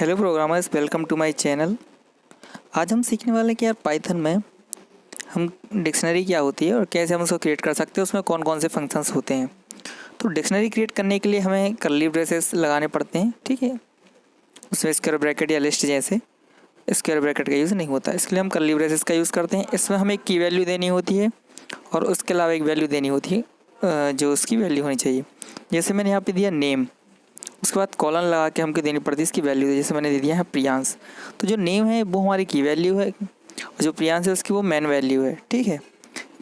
Hello programmers, welcome to my channel. आज हम सीखने वाले हैं कि यार पाइथन में हम डिक्शनरी क्या होती है और कैसे हम उसको क्रिएट कर सकते हैं, उसमें कौन कौन से फंक्शंस होते हैं। तो डिक्शनरी क्रिएट करने के लिए हमें कर्ली ब्रेसेस लगाने पड़ते हैं, ठीक है। उसमें स्क्वायर ब्रैकेट या लिस्ट जैसे स्क्वायर ब्रैकेट का यूज़ नहीं होता, इसके लिए हम कर्ली ब्रेसेस का यूज़ करते हैं। इसमें हमें एक की वैल्यू देनी होती है और उसके अलावा एक वैल्यू देनी होती है जो उसकी वैल्यू होनी चाहिए। जैसे मैंने यहाँ पर दिया नेम, उसके बाद कॉलन लगा के हमको देनी पड़ती है इसकी वैल्यू। जैसे मैंने दे दिया है प्रियांश, तो जो नेम है वो हमारी की वैल्यू है और जो प्रियांश है उसकी वो मेन वैल्यू है, ठीक है।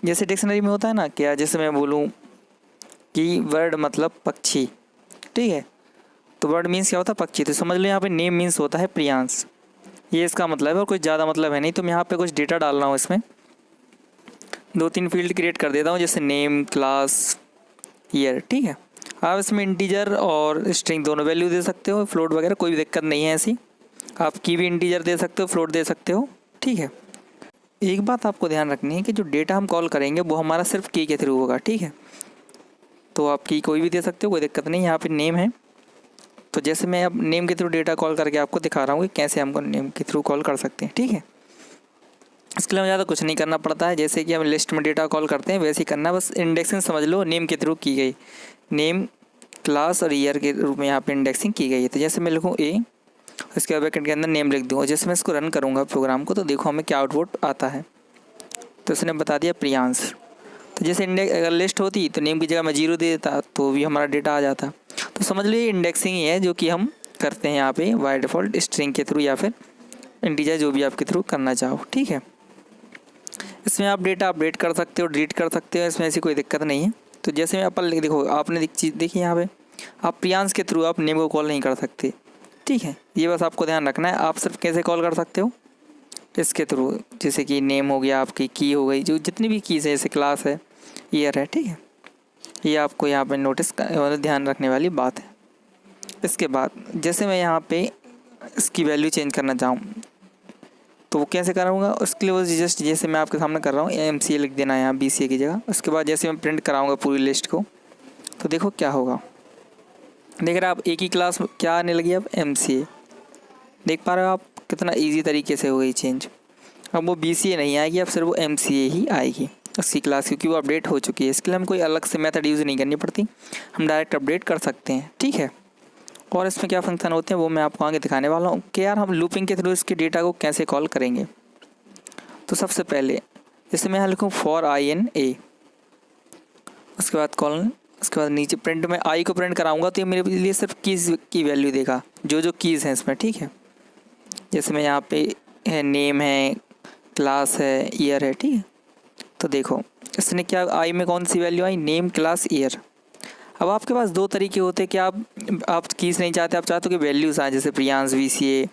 जैसे डिक्शनरी में होता है ना, क्या जैसे मैं बोलूँ कि वर्ड मतलब पक्षी, ठीक है, तो वर्ड मीन्स क्या होता है पक्षी, तो समझ लो यहाँ पे नेम मीन्स होता है प्रियांश, ये इसका मतलब है और कुछ ज़्यादा मतलब है नहीं। तो मैं यहाँ पे कुछ डेटा डाल रहा हूँ, इसमें 2-3 फील्ड क्रिएट कर देता हूँ, जैसे नेम, क्लास, ईयर, ठीक है। आप इसमें इंटीजर और स्ट्रिंग दोनों वैल्यू दे सकते हो, फ्लोट वगैरह कोई दिक्कत नहीं है ऐसी। आप की भी इंटीजर दे सकते हो, फ्लोट दे सकते हो, ठीक है। एक बात आपको ध्यान रखनी है कि जो डेटा हम कॉल करेंगे वो हमारा सिर्फ की के थ्रू होगा, ठीक है। तो आप की कोई भी दे सकते हो, कोई दिक्कत नहीं। यहाँ पे नेम है, तो जैसे मैं अब नेम के थ्रू डेटा कॉल करके आपको दिखा रहा हूँ कि कैसे हमको नेम के थ्रू कॉल कर सकते हैं, ठीक है। इसके लिए हमें ज़्यादा कुछ नहीं करना पड़ता है, जैसे कि हम लिस्ट में डेटा कॉल करते हैं वैसे ही करना है। बस इंडेक्सिंग समझ लो नेम के थ्रू की गई, नेम, क्लास और ईयर के रूप में यहाँ पे इंडेक्सिंग की गई है। तो जैसे मैं लिखूँ ए, उसके ब्रैकेट के अंदर नेम लिख दूँ और जैसे मैं इसको रन करूँगा प्रोग्राम को, तो देखो हमें क्या आउटपुट आता है। तो इसने बता दिया प्रियांश। तो जैसे अगर लिस्ट होती तो नेम की जगह मैं 0 दे देता तो भी हमारा डेटा आ जाता। तो समझ लो ये इंडेक्सिंग ही है जो कि हम करते हैं यहाँ पे बाय डिफ़ॉल्ट स्ट्रिंग के थ्रू या फिर इंटीजर, जो भी आपके थ्रू करना चाहो, ठीक है। इसमें आप डेटा अपडेट कर सकते हो, डिलीट कर सकते हो, इसमें ऐसी कोई दिक्कत नहीं है। तो जैसे मैं अपन देखो, आपने एक चीज़ देखी यहाँ पे, आप प्रियांश के थ्रू आप नेम को कॉल नहीं कर सकते, ठीक है। ये बस आपको ध्यान रखना है। आप सिर्फ कैसे कॉल कर सकते हो, इसके थ्रू, जैसे कि नेम हो गया, आपकी की हो गई, जो जितनी भी कीज़ है, जैसे क्लास है, ईयर है, ठीक है। ये आपको यहाँ पे नोटिस ध्यान रखने वाली बात है। इसके बाद जैसे मैं यहाँ पे इसकी वैल्यू चेंज करना चाहूँ तो वो कैसे कराऊंगा, उसके लिए वो जस्ट जैसे मैं आपके सामने कर रहा हूँ MCA लिख देना है यहाँ BCA की जगह। उसके बाद जैसे मैं प्रिंट कराऊंगा पूरी लिस्ट को, तो देखो क्या होगा। देख रहे हैं आप, एक ही क्लास क्या आने लगी अब MCA, देख पा रहे हो आप कितना इजी तरीके से हो गई चेंज। अब वो BCA नहीं आएगी, अब सिर्फ वो MCA ही आएगी उसकी क्लास, क्योंकि वो अपडेट हो चुकी है। इसके लिए हम कोई अलग से मेथड यूज़ नहीं करनी पड़ती, हम डायरेक्ट अपडेट कर सकते हैं, ठीक है। और इसमें क्या फंक्शन होते हैं वो मैं आपको आगे दिखाने वाला हूँ कि यार हम लूपिंग के थ्रू इसके डेटा को कैसे कॉल करेंगे। तो सबसे पहले जैसे मैं यहाँ लिखूँ फॉर आई इन ए, उसके बाद कॉलन, उसके बाद नीचे प्रिंट में आई को प्रिंट कराऊंगा तो ये मेरे लिए सिर्फ कीज़ की वैल्यू देगा, जो कीज़ हैं इसमें, ठीक है। जैसे मैं यहाँ पे है नेम है, क्लास है, ईयर है, ठीक है। तो देखो इसने क्या, आई में कौन सी वैल्यू आई, नेम, क्लास, ईयर। अब आपके पास 2 तरीके होते हैं कि आप कीज़ नहीं चाहते, आप चाहते हो कि वैल्यूज़ आए, जैसे प्रियांश BCA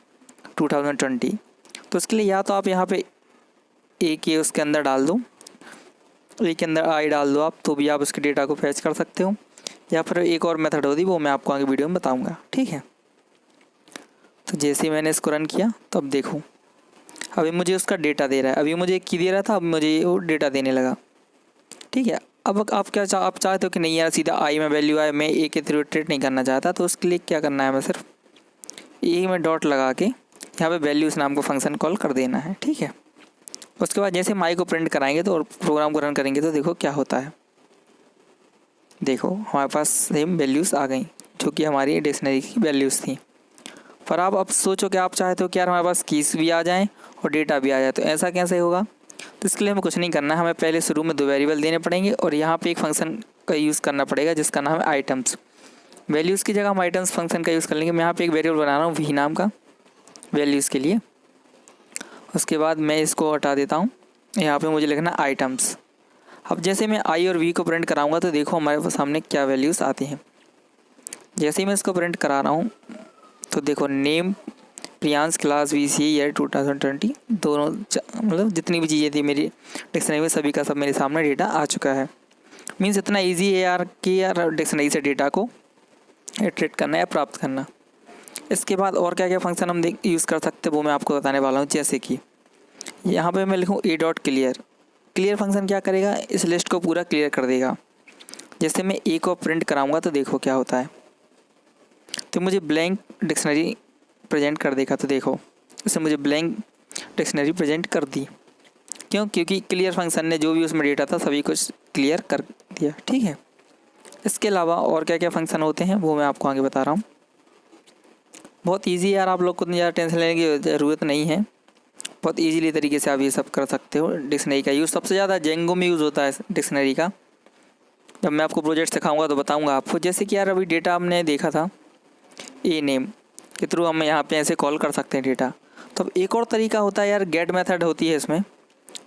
2020। तो उसके लिए या तो आप यहाँ पे ए के उसके अंदर डाल दो, ए के अंदर आई डाल दो आप, तो भी आप उसके डेटा को फैच कर सकते हो, या फिर एक और मेथड होती वो मैं आपको आगे वीडियो में बताऊँगा, ठीक है। तो जैसे ही मैंने इसको रन किया तो अब देखो अभी मुझे उसका डेटा दे रहा है। अभी मुझे एक की दे रहा था, अब मुझे वो डेटा देने लगा, ठीक है। अब आप क्या आप चाहते हो कि नहीं यार सीधा आई में वैल्यू आए, मैं ए के थ्रू इटरेट नहीं करना चाहता, तो उसके लिए क्या करना है, मैं सिर्फ ए में डॉट लगा के यहाँ पे वैल्यूज़ नाम को फंक्शन कॉल कर देना है, ठीक है। उसके बाद जैसे हम आई को प्रिंट कराएंगे तो और प्रोग्राम को रन करेंगे तो देखो क्या होता है। देखो हमारे पास सेम वैल्यूज़ आ गई जो कि हमारी डिक्शनरी की वैल्यूज़ थी। पर आप अब सोचो कि आप चाहते हो कि यार हमारे पास कीज़ भी आ जाएँ और डेटा भी आ जाए, तो ऐसा कैसे होगा। तो इसके लिए हमें कुछ नहीं करना है, हमें पहले शुरू में 2 वेरिएबल देने पड़ेंगे और यहाँ पे एक फंक्शन का यूज़ करना पड़ेगा जिसका नाम है आइटम्स। वैल्यूज़ की जगह हम आइटम्स फंक्शन का यूज़ कर लेंगे। मैं यहाँ पे एक वेरिएबल बना रहा हूँ V नाम का वैल्यूज़ के लिए। उसके बाद मैं इसको हटा देता हूँ, यहाँ पे मुझे लिखना आइटम्स। अब जैसे मैं आई और V को प्रिंट कराऊँगा तो देखो हमारे सामने क्या वैल्यूज़ आती हैं। जैसे ही मैं इसको प्रिंट करा रहा हूँ तो देखो name, Priyansh, class, BCA, year 2020, दोनों मतलब जितनी भी चीज़ें थी मेरी डिक्शनरी में सभी का सब मेरे सामने डेटा आ चुका है। मीन्स इतना इजी है यार कि यार डिक्शनरी से डेटा को इटरेट करना या प्राप्त करना। इसके बाद और क्या क्या फंक्शन हम यूज़ कर सकते हैं वो मैं आपको बताने वाला हूँ। जैसे कि यहाँ पे मैं लिखूँ ए डॉट क्लियर। क्लियर फंक्शन क्या करेगा, इस लिस्ट को पूरा क्लियर कर देगा। जैसे मैं ए को प्रिंट कराऊँगा तो देखो क्या होता है, तो मुझे ब्लैंक डिक्शनरी प्रेजेंट कर देगा। तो देखो इसने मुझे ब्लैंक डिक्शनरी प्रेजेंट कर दी। क्यों? क्योंकि क्लियर फंक्शन ने जो भी उसमें डेटा था सभी कुछ क्लियर कर दिया। ठीक है, इसके अलावा और क्या क्या फंक्शन होते हैं वो मैं आपको आगे बता रहा हूँ। बहुत ईजी यार, आप लोग को ज़्यादा टेंशन लेने की ज़रूरत नहीं है। बहुत ईजीली तरीके से आप ये सब कर सकते हो। डिक्शनरी का यूज़ सबसे ज़्यादा जेंगो में यूज़ होता है डिक्शनरी का। जब मैं आपको प्रोजेक्ट सिखाऊंगा तो बताऊंगा आपको। जैसे कि यार अभी डेटा हमने देखा था ए नेम के थ्रू हम यहाँ पे ऐसे कॉल कर सकते हैं डेटा। तो अब एक और तरीका होता है यार, गेट मेथड होती है इसमें।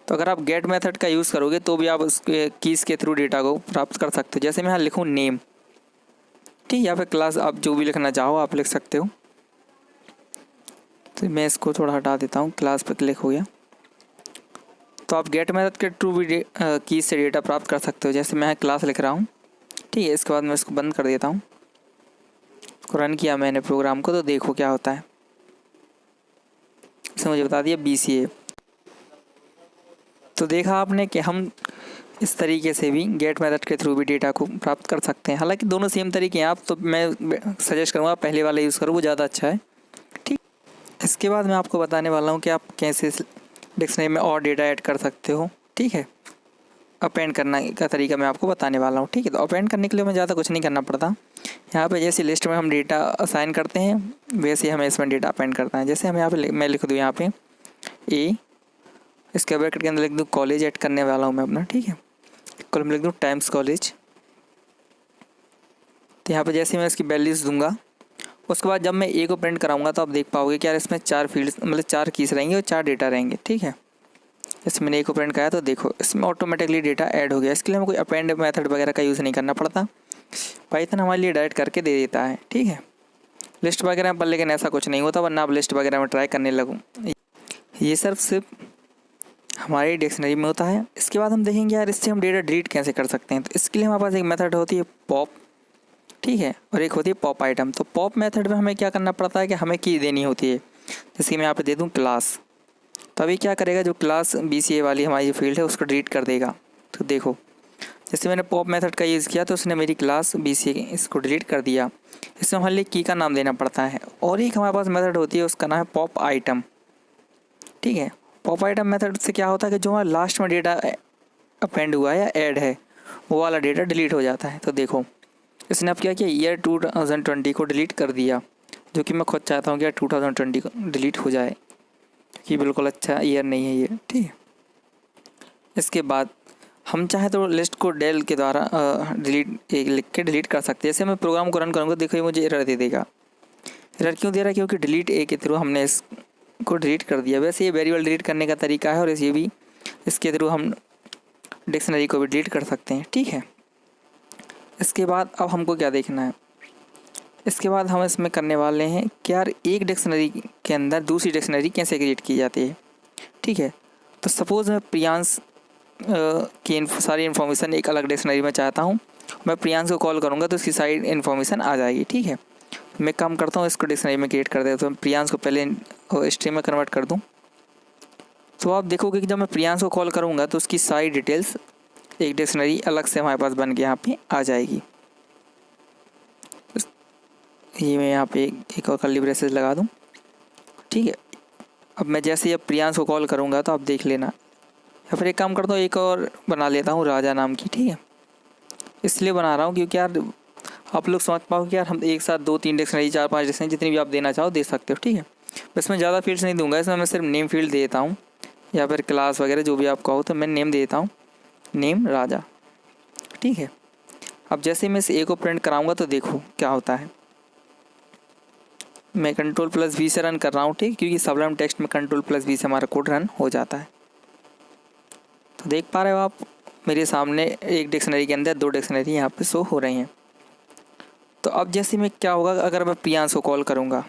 तो अगर आप गेट मेथड का यूज़ करोगे तो भी आप उसके कीज़ के थ्रू डेटा को प्राप्त कर सकते हो। जैसे मैं यहाँ लिखूँ नेम, ठीक, या फिर क्लास, आप जो भी लिखना चाहो आप लिख सकते हो। तो मैं इसको थोड़ा हटा देता हूँ, क्लास पर क्लिक हो गया। तो आप गेट मेथड के थ्रू भी कीज़ से डेटा प्राप्त कर सकते हो। जैसे मैं क्लास लिख रहा हूँ, ठीक है, इसके बाद मैं इसको बंद कर देता हूँ। इसको रन किया मैंने प्रोग्राम को, तो देखो क्या होता है। इसने मुझे बता दिया BCA। तो देखा आपने कि हम इस तरीके से भी गेट मेथड के थ्रू भी डेटा को प्राप्त कर सकते हैं। हालांकि दोनों सेम तरीके हैं, आप तो मैं सजेस्ट करूँगा पहले वाला यूज़ करो, वो ज़्यादा अच्छा है। ठीक, इसके बाद मैं आपको बताने वाला हूँ कि आप कैसे डिक्शनरी में और डेटा ऐड कर सकते हो। ठीक है, अपेंड करने का तरीका मैं आपको बताने वाला हूँ। ठीक है, तो अपेंड करने के लिए हमें ज़्यादा कुछ नहीं करना पड़ता। यहाँ पे जैसे लिस्ट में हम डेटा असाइन करते हैं वैसे हमें इसमें डेटा अपेंड करना है। जैसे हम यहाँ पे मैं लिख दूँ यहाँ पे ए, इसके ब्रैकेट के अंदर लिख दूँ कॉलेज, ऐड करने वाला हूँ मैं अपना। ठीक है, कॉलम लिख दूँ टाइम्स कॉलेज। तो यहाँ पे जैसे मैं इसकी वैल्यूज़ दूंगा, उसके बाद जब मैं ए को प्रिंट कराऊंगा तो आप देख पाओगे कि यार इसमें 4 फील्ड्स मतलब 4 कीज़ रहेंगे और 4 डेटा रहेंगे। ठीक है, जैसे मैंने ए को प्रिंट कराया तो देखो इसमें ऑटोमेटिकली डेटा ऐड हो गया। इसके लिए हमें कोई अपेंड मेथड वगैरह का यूज़ नहीं करना पड़ता, पाइथन हमारे लिए डायरेक्ट करके दे देता है। ठीक है, लिस्ट वगैरह पर लेकिन ऐसा कुछ नहीं होता, वरना आप लिस्ट वगैरह में ट्राई करने लगूँ। ये सिर्फ हमारी डिक्शनरी में होता है। इसके बाद हम देखेंगे यार इससे हम डेटा डिलीट कैसे कर सकते हैं। तो इसके लिए हमारे पास एक मेथड होती है पॉप, ठीक है, और एक होती है पॉप आइटम। तो पॉप मेथड में हमें क्या करना पड़ता है कि हमें की देनी होती है। जैसे कि मैं यहाँ पे दे दूँ क्लास, तो अभी क्या करेगा, जो क्लास BCA वाली हमारी फील्ड है उसको डिलीट कर देगा। तो देखो जैसे मैंने पॉप मेथड का यूज़ किया तो उसने मेरी क्लास BCA इसको डिलीट कर दिया। इसमें हमारे लिए की का नाम देना पड़ता है। और एक हमारे पास मेथड होती है उसका नाम है पॉप आइटम। ठीक है, पॉप आइटम मेथड से क्या होता है कि जो हमारा लास्ट में डेटा अपेंड हुआ है या ऐड है वो वाला डेटा डिलीट हो जाता है। तो देखो इसने अब क्या किया, ईयर 2020 को डिलीट कर दिया, जो कि मैं खुद चाहता हूँ कि यार 2020 को डिलीट हो जाए, कि बिल्कुल अच्छा ईयर नहीं है ये। ठीक है, इसके बाद हम चाहे तो लिस्ट को डेल के द्वारा डिलीट लिख के डिलीट कर सकते हैं। जैसे मैं प्रोग्राम को रन करूँगा, देखो ये मुझे एरर दे देगा। एरर क्यों दे रहा है? क्योंकि डिलीट ए के थ्रू हमने इसको डिलीट कर दिया। वैसे ये वेरिएबल डिलीट करने का तरीका है और ये भी इसके थ्रू हम डिक्शनरी को भी डिलीट कर सकते हैं। ठीक है, इसके बाद अब हमको क्या देखना है, इसके बाद हम इसमें करने वाले हैं कि यार एक डिक्शनरी के अंदर दूसरी डिक्शनरी कैसे क्रिएट की जाती है। ठीक है, तो सपोज़ मैं प्रियांश की सारी इन्फॉर्मेशन एक अलग डिक्शनरी में चाहता हूँ, मैं प्रियांश को कॉल करूँगा तो उसकी सारी इन्फॉर्मेशन आ जाएगी। ठीक है, मैं काम करता हूँ इसको डिक्शनरी में क्रिएट कर देता हूँ, तो प्रियांश को पहले स्ट्रीम में कन्वर्ट कर दूँ। तो आप देखोगे कि जब मैं प्रियांश को कॉल करूँगा तो उसकी सारी डिटेल्स एक डिक्शनरी अलग से हमारे पास बन के यहाँ पे आ जाएगी। ये मैं यहाँ पे एक और कर्ली ब्रेसेस लगा दूँ। ठीक है, अब मैं जैसे अब प्रियांश को कॉल करूँगा तो आप देख लेना, या फिर एक काम करता हूँ एक और बना लेता हूँ राजा नाम की। ठीक है, इसलिए बना रहा हूँ क्योंकि यार आप लोग समझ पाओ कि यार हम एक साथ 2-3 डिक्शनरी 4-5 डिक्शनरी जितनी भी आप देना चाहो दे सकते हो। ठीक है, इसमें ज़्यादा फील्ड्स नहीं दूंगा, इसमें मैं सिर्फ नेम फील्ड देता हूँ या फिर क्लास वगैरह जो भी आप कहो, तो मैं नेम देता हूँ, नेम राजा। ठीक है, अब जैसे मैं इस ए को प्रिंट कराऊंगा तो देखो क्या होता है। मैं Ctrl+V से रन कर रहा हूँ। ठीक, क्योंकि सबलाइम टेक्स्ट में Ctrl+V से हमारा कोड रन हो जाता है। तो देख पा रहे हो आप मेरे सामने एक डिक्शनरी के अंदर 2 डिक्शनरी यहाँ पे शो हो रही हैं। तो अब जैसे मैं क्या होगा, अगर मैं प्रियांश को कॉल करूँगा,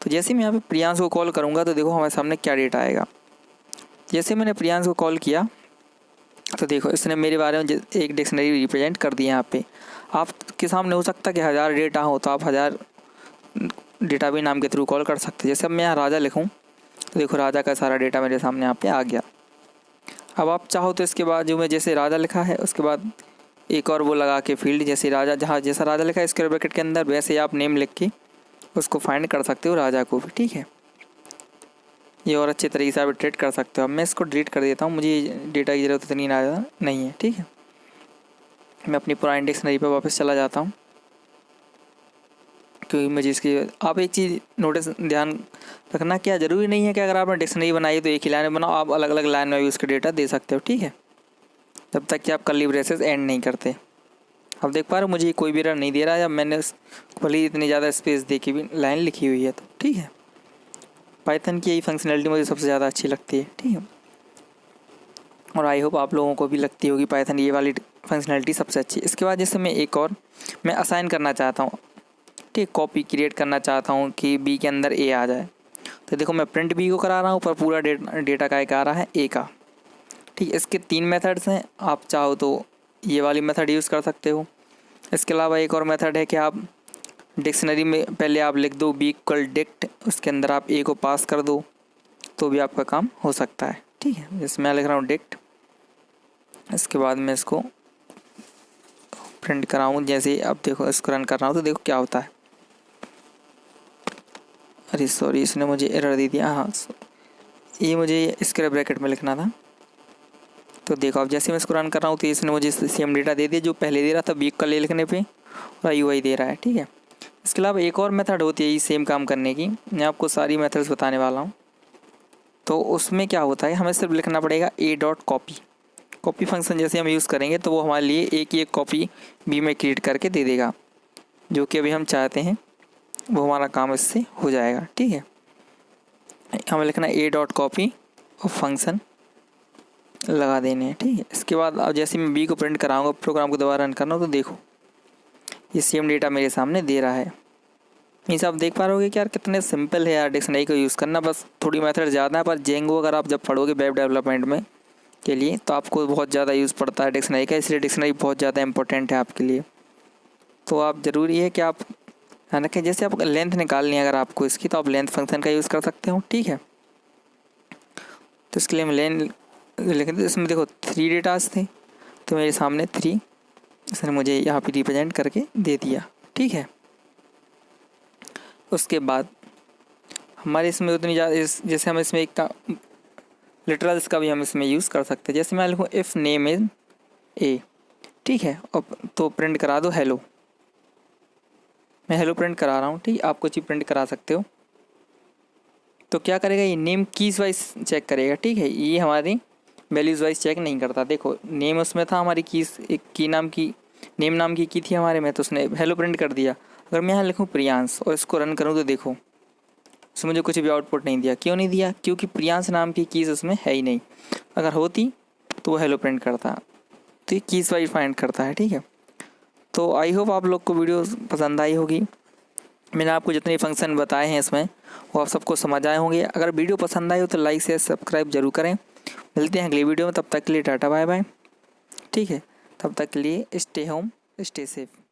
तो जैसे मैं यहाँ पे प्रियांश को कॉल करूँगा तो देखो हमारे सामने क्या डेटा आएगा। जैसे मैंने प्रियांश को कॉल किया तो देखो इसने मेरे बारे में एक डिक्शनरी रिप्रेजेंट कर दी। यहाँ पे आपके सामने हो सकता है कि 1000 डेटा हो, तो आप 1000 डेटा भी नाम के थ्रू कॉल कर सकते हैं। जैसे अब मैं यहाँ राजा लिखूँ तो देखो राजा का सारा डेटा मेरे सामने यहाँ पे आ गया। अब आप चाहो तो इसके बाद जो मैं जैसे राजा लिखा है उसके बाद एक और वो लगा के फील्ड, जैसे राजा जहाँ जैसा राजा लिखा है इसके ब्रैकेट के अंदर, वैसे आप नेम लिख के उसको फाइंड कर सकते हो, राजा को भी, ठीक है। ये और अच्छे तरीके से आप ट्रेड कर सकते हो। अब मैं इसको डिलीट कर देता हूँ, मुझे डेटा की ज़रूरत इतनी नहीं है, ठीक है। मैं अपनी पुरानी डिक्शनरी पर वापस चला जाता हूँ, क्योंकि मुझे इसकी आप एक चीज़ नोटिस ध्यान रखना, क्या ज़रूरी नहीं है कि अगर आपने डिक्शनरी बनाई तो एक ही लाइन में बनाओ, आप अलग अलग लाइन में भी उसके डेटा दे सकते हो, ठीक है, जब तक कि आप कर्ली ब्रेसेस एंड नहीं करते। अब देख पा रहे हो मुझे कोई भी एरर नहीं दे रहा है, जब मैंने भले ही इतनी ज़्यादा स्पेस दे के भी लाइन लिखी हुई है तो, ठीक है। पाइथन की यही फंक्शनैलिटी मुझे सबसे ज़्यादा अच्छी लगती है, ठीक है, और आई होप आप लोगों को भी लगती होगी पाइथन ये वाली फंक्शनैलिटी सबसे अच्छी। इसके बाद जैसे मैं एक और मैं असाइन करना चाहता हूँ, ठीक, कॉपी क्रिएट करना चाहता हूँ कि बी के अंदर ए आ जाए, तो देखो मैं प्रिंट बी को करा रहा हूँ, पर पूरा डेटा का आ रहा है ए का, ठीक। इसके 3 मेथड्स हैं, आप चाहो तो ये वाली मेथड यूज़ कर सकते हो। इसके अलावा एक और मेथड है कि आप डिक्शनरी में पहले आप लिख दो बी इक्वल डिक्ट, उसके अंदर आप ए को पास कर दो, तो भी आपका काम हो सकता है, ठीक है। जैसे मैं लिख रहा हूँ डिक्ट, इसके बाद मैं इसको प्रिंट कराऊँ, जैसे अब देखो इसको रन कर रहा हूँ तो देखो क्या होता है। अरे सॉरी, इसने मुझे एरर दे दिया। हाँ, ये मुझे स्क्वायर ब्रैकेट में लिखना था। तो देखो अब जैसे मैं इसको रन कर रहा हूँ तो इसने मुझे सेम डेटा दे दिया जो पहले दे रहा था बी इक्वल ए लिखने पे, और यूआई दे रहा है, ठीक है। इसके अलावा एक और मेथड होती है ये सेम काम करने की, मैं आपको सारी मेथड्स बताने वाला हूँ। तो उसमें क्या होता है, हमें सिर्फ लिखना पड़ेगा ए डॉट कॉपी। कॉपी फंक्शन जैसे हम यूज़ करेंगे तो वो हमारे लिए ए की एक कॉपी बी में क्रिएट करके दे देगा, जो कि अभी हम चाहते हैं वो हमारा काम इससे हो जाएगा, ठीक है। हमें लिखना ए डॉट कॉपी और फंक्शन लगा देने हैं, ठीक है। इसके बाद अब जैसे मैं बी को प्रिंट कराऊंगा, प्रोग्राम को दोबारा रन करना, तो देखो ये सेम डेटा मेरे सामने दे रहा है। मीन्स आप देख पा रहे होगे कि यार कितने सिंपल है यार डिक्शनरी को यूज़ करना, बस थोड़ी मेथड ज़्यादा है, पर जेंगो अगर आप जब पढ़ोगे वेब डेवलपमेंट में के लिए तो आपको बहुत ज़्यादा यूज़ पड़ता है डिक्शनरी का, इसलिए डिक्शनरी बहुत ज़्यादा इंपॉर्टेंट है आपके लिए। तो आप ज़रूरी है कि आप ध्यान रखें, जैसे आप लेंथ निकालनी है अगर आपको इसकी, तो आप लेंथ फंक्शन का यूज़ कर सकते हो, ठीक है। तो इसके लिए मैं लेंथ लेकिन इसमें देखो 3 डेटास थे, तो मेरे सामने 3 इसने मुझे यहाँ पे रिप्रेजेंट करके दे दिया, ठीक है। उसके बाद हमारे इसमें उतनी ज़्यादा जैसे हम इसमें एक का लिटरल्स का भी हम इसमें यूज़ कर सकते हैं। जैसे मैं लिखूँ इफ़ नेम इज़ ए, ठीक है, और तो प्रिंट करा दो हेलो। मैं हेलो प्रिंट करा रहा हूँ, ठीक, आप कुछ ही प्रिंट करा सकते हो। तो क्या करेगा ये नेम कीज़ वाइज चेक करेगा, ठीक है, ये हमारी वैल्यूज़ वाइज चेक नहीं करता। देखो नेम उसमें था, हमारी कीज़ एक की नाम की नेम नाम की थी हमारे में, तो उसने हेलो प्रिंट कर दिया। अगर मैं यहाँ लिखूँ प्रियांश और इसको रन करूँ तो देखो उसमें मुझे कुछ भी आउटपुट नहीं दिया। क्यों नहीं दिया? क्योंकि प्रियांश नाम की कीज़ उसमें है ही नहीं। अगर होती तो वो हेलो प्रिंट करता। तो ये कीज़ वाइज फाइंड करता है, ठीक है। तो आई होप आप लोग को वीडियो पसंद आई होगी। मैंने आपको जितने फंक्शन बताए हैं इसमें वो आप सबको समझ आए होंगे। अगर वीडियो पसंद आई हो तो लाइक शेयर सब्सक्राइब जरूर करें। मिलते हैं अगली वीडियो में, तब तक के लिए टाटा बाय बाय, ठीक है। तब तक के लिए स्टे होम स्टे सेफ।